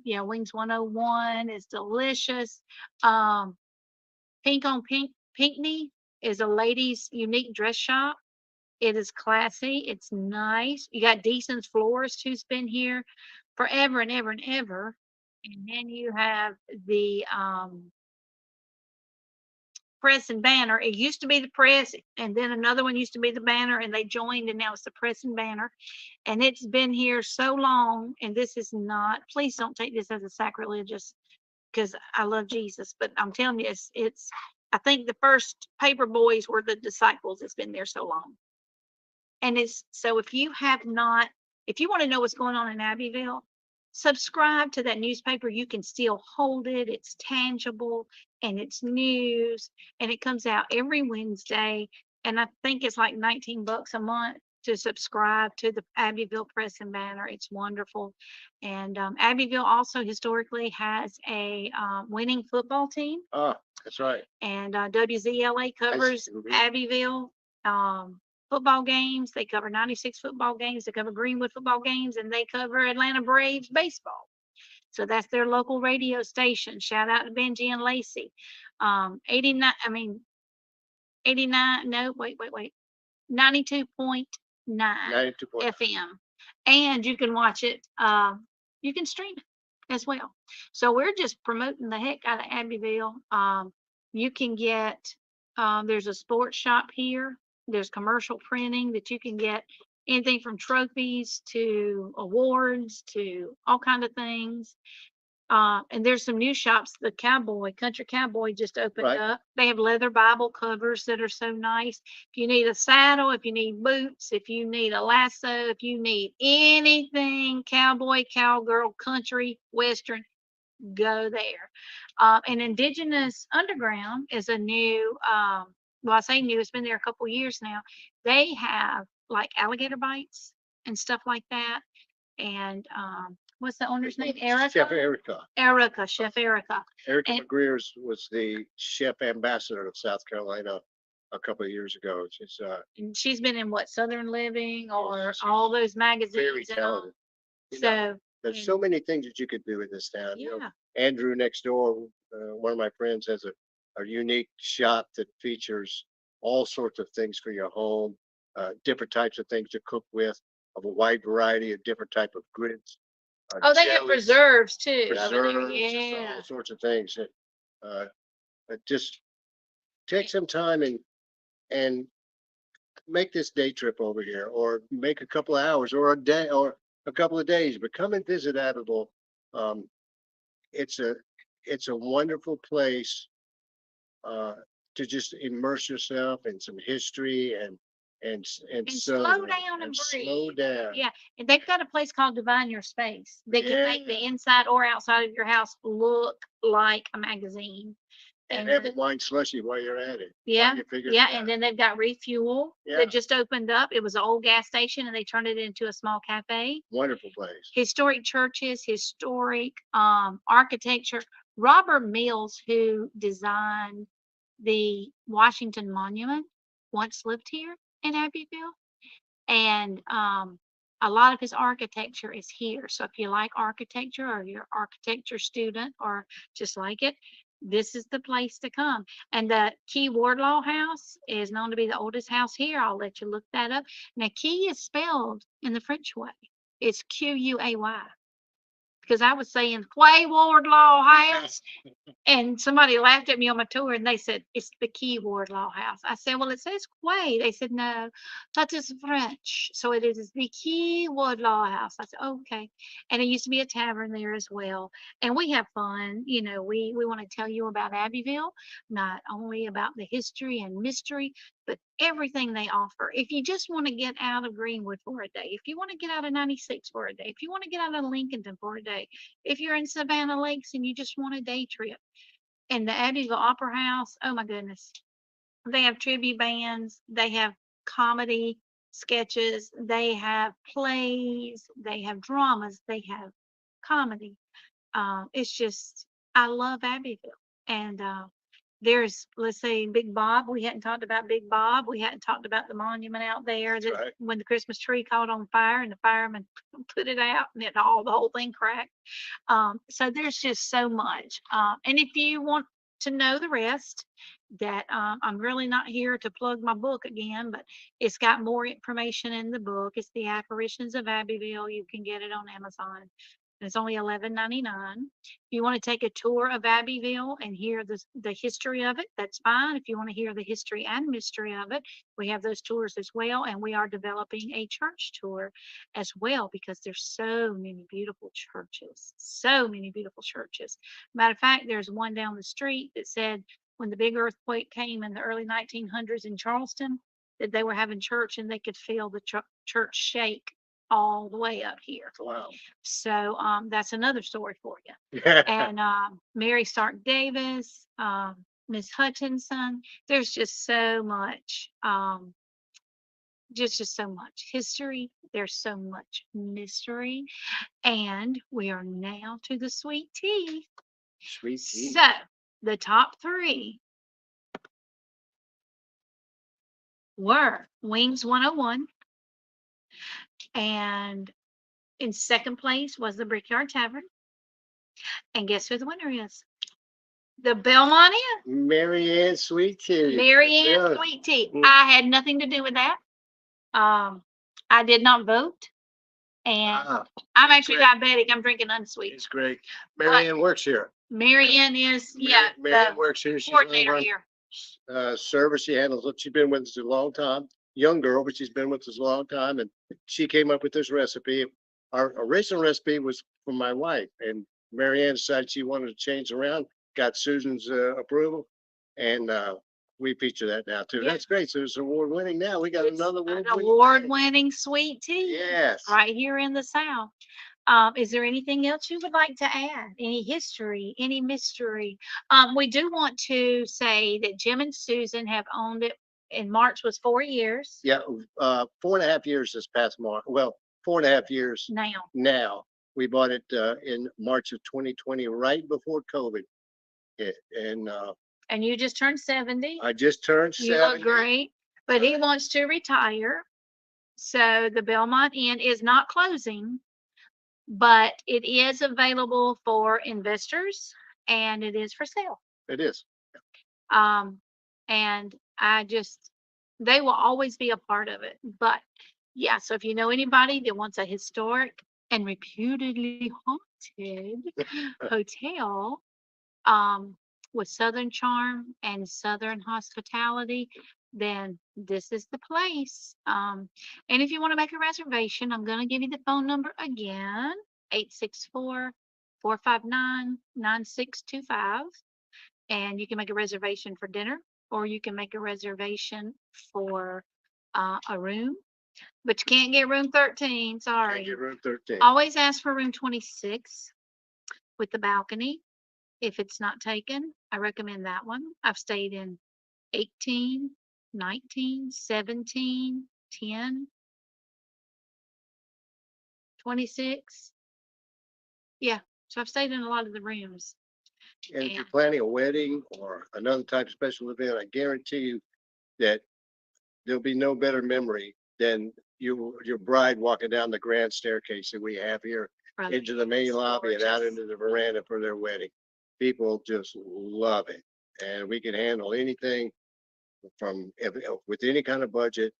yeah, Wings 101 is delicious. Pink on Pinkney is a ladies' unique dress shop. It is classy. It's nice. You got Deason's Florist, who's been here forever and ever and ever. And then you have the Press and Banner. It used to be the Press, and then another one used to be the Banner, and they joined, and now it's the Press and Banner. And it's been here so long, and this is not, please don't take this as a sacrilegious, because I love Jesus, but I'm telling you, it's I think the first paper boys were the disciples. It's been there so long. And it's, so if you want to know what's going on in Abbeville, subscribe to that newspaper. You can still hold it. It's tangible and it's news, and it comes out every Wednesday. And I think it's like $19 a month to subscribe to the Abbeville Press and Banner. It's wonderful. And Abbeville also historically has a winning football team. Oh, that's right. And WZLA covers Abbeville football games. They cover 96 football games. They cover Greenwood football games, and they cover Atlanta Braves baseball. So that's their local radio station. Shout out to Benji and Lacey. 89, no, wait. 92.9 FM. And you can watch it, you can stream it as well. So we're just promoting the heck out of Abbeville. You can get, there's a sports shop here. There's commercial printing that you can get anything from trophies to awards to all kinds of things. And there's some new shops. The Country Cowboy just opened up. They have leather Bible covers that are so nice. If you need a saddle, if you need boots, if you need a lasso, if you need anything cowboy, cowgirl, country, western, go there. And Indigenous Underground is a new, well, I say new, it's been there a couple years now. They have like alligator bites and stuff like that. And what's the owner's name? Erica? Chef Erica. Chef Erica. Erica McGreers was the chef ambassador of South Carolina a couple of years ago. She's And she's been in what, Southern Living or she's all those very magazines and all. talented. You know, So, there's and so many things that you could do in this town. You know, yeah, Andrew next door, one of my friends has a unique shop that features all sorts of things for your home, different types of things to cook with, of a wide variety of different type of grits, oh, they have jellies, preserves too over there. preserves, just Yeah. all sorts of things that just take some time and make this day trip over here, or make a couple of hours, or a day, or a couple of days. But come and visit Abbeville. Um, it's a it's a wonderful place uh, to just immerse yourself in some history and And so slow down and and slow breathe. down. Yeah. And they've got a place called Divine Your Space. They can make the Yeah, inside or outside of your house look like a magazine. and And have a wine slushy while you're at it. While yeah, you figure yeah. it And out. then they've got Refuel Yeah, that just opened up. It was an old gas station and they turned it into a small cafe. wonderful place. Historic churches, historic architecture. Robert Mills, who designed the Washington Monument, once lived here in Abbeville. And a lot of his architecture is here. So if you like architecture or you're an architecture student or just like it, this is the place to come. And the Key Wardlaw House is known to be the oldest house here. I'll let you look that up. Now, Key is spelled in the French way. It's Quay, because I was saying Quay Wardlaw House. And somebody laughed at me on my tour and they said, it's the Key Wardlaw House. I said, well, it says Quay. They said, no, that is French. So it is the Key Wardlaw House. I said, okay. And it used to be a tavern there as well. And we have fun. You know, we want to tell you about Abbeville, not only about the history and mystery, but everything they offer. If you just want to get out of Greenwood for a day, if you want to get out of 96 for a day, if you want to get out of Lincolnton for a day, if you're in Savannah Lakes and you just want a day trip, and the Abbeville Opera House, oh my goodness. They have tribute bands, they have comedy sketches, they have plays, they have dramas, they have comedy. It's just, I love Abbeville. And there's, let's say, Big Bob. We hadn't talked about Big Bob. We hadn't talked about the monument out there That's that right. when the Christmas tree caught on fire and the firemen put it out and the whole thing cracked. So there's just so much. And if you want to know the rest, that I'm really not here to plug my book again, but it's got more information in the book. It's The Apparitions of Abbeville. You can get it on Amazon. And it's only $11.99. If you want to take a tour of Abbeville and hear the history of it, that's fine. If you want to hear the history and mystery of it, we have those tours as well. And we are developing a church tour as well because there's so many beautiful churches. So many beautiful churches. Matter of fact, there's one down the street that said when the big earthquake came in the early 1900s in Charleston, that they were having church and they could feel the church shake all the way up here. Wow. So that's another story for you. And Mary Stark Davis, Miss Hutchinson. There's just so much, just so much history. There's so much mystery. And we are now to the sweet tea. Sweet tea. So the top three were Wings 101. And in second place was the Brickyard Tavern. And guess who the winner is? The Belmont Inn. Mary Ann Sweet Tea. Mary Ann Yeah. Sweet Tea. I had nothing to do with that. I did not vote. And Ah, I'm actually great. diabetic. I'm drinking unsweet. It's great. Mary Ann works here. Mary Ann is, yeah, Mary Ann the works here. She's one of coordinator our here. service. She handles it. She's been with us a long time. Young girl, but she's been with us a long time. And she came up with this recipe. Our original recipe was from my wife, and Mary Ann decided she wanted to change around, got Susan's approval, and we feature that now too. Yeah. That's great. So it's award winning now. We got It's another an award-winning award-winning sweet tea. Yes. Right here in the South. Is there anything else you would like to add? Any history, any mystery? We do want to say that Jim and Susan have owned it in March was 4 years. Yeah, 4.5 years this past March. Well, 4.5 years Now. now. We bought it in March of 2020, right before COVID hit. And And you just turned 70. I just turned You look 70. great, but he wants to retire. So the Belmont Inn is not closing, but it is available for investors and it is for sale. It is. And they will always be a part of it. But yeah, so if you know anybody that wants a historic and reputedly haunted hotel, with Southern charm and Southern hospitality, then this is the place. And if you want to make a reservation, I'm going to give you the phone number again, 864-459-9625. And you can make a reservation for dinner, or you can make a reservation for a room. But you can't get room 13. Sorry. Can't get room 13. Always ask for room 26 with the balcony. If it's not taken, I recommend that one. I've stayed in 18, 19, 17, 10, 26. Yeah, so I've stayed in a lot of the rooms. And if you're planning a wedding or another type of special event, I guarantee you that there'll be no better memory than your bride walking down the grand staircase that we have here into the main lobby and out into the veranda for their wedding. People just love it, and we can handle anything with any kind of budget.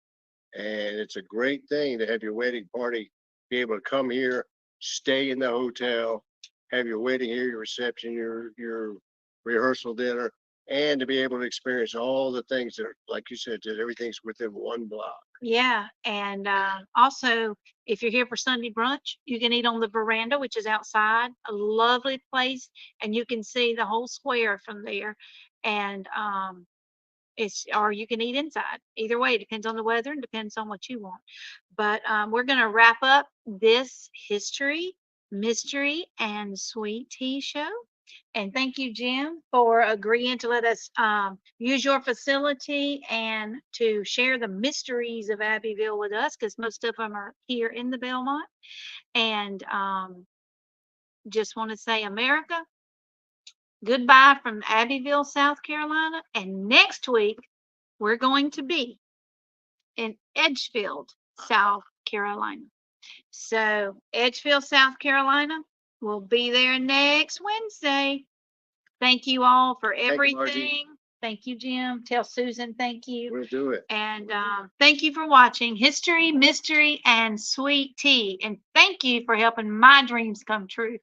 And it's a great thing to have your wedding party be able to come here, stay in the hotel, have your wedding here, your reception, your rehearsal dinner, and to be able to experience all the things that, like you said, that everything's within one block. Yeah, and also, if you're here for Sunday brunch, you can eat on the veranda, which is outside, a lovely place, and you can see the whole square from there. And or you can eat inside. Either way, it depends on the weather and depends on what you want. But we're going to wrap up this history, mystery, and sweet tea show. And thank you, Jim, for agreeing to let us use your facility and to share the mysteries of Abbeville with us, because most of them are here in the Belmont. And just want to say, America, goodbye from Abbeville, South Carolina. And next week, we're going to be in Edgefield, South Carolina. So Edgefield, South Carolina, we'll be there next Wednesday. Thank you all for everything. Thank you, Jim. Tell Susan thank you. We'll do it. And thank you for watching History, Mystery, and Sweet Tea. And thank you for helping my dreams come true.